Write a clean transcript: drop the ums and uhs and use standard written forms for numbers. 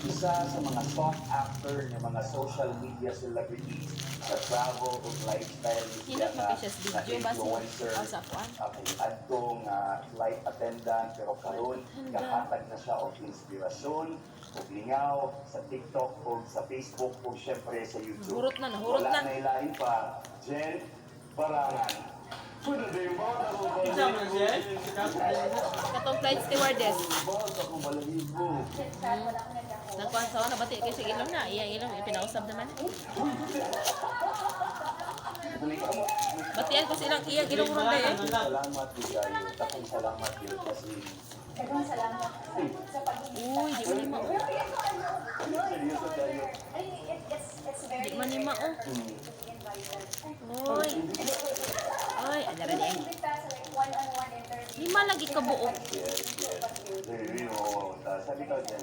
isa sa mga top actor ng mga social media celebrities sa travel o lifestyle Hindi mapapasya sa video ba influencer sa kuan? kung adtong flight attendant pero karon gahatag na siya og inspirasyon ug lingaw sa TikTok o sa Facebook o syempre sa YouTube. Hurot na, nahurot Wala na. na ilahin pa, Jen Barangan. Pwede ba yung mga Isa mo siya? Katong flight stewardess. Boss, ako balahibo. Nagkuhan sa na bati kay sa ilong na. Iya ilong pinausab naman. Batian ko silang iya ilong ron eh. Salamat din kayo. Takong salamat yun kasi Daghang salamat sa pag-imbita. Uy, di man ni mao. seryoso tayo. It's very Di man ni mao. Uy. Uy, adara di. Imbita sa like one-on-one interview. Lima lagi ka buok. Yes, yes. Sabi ko dyan,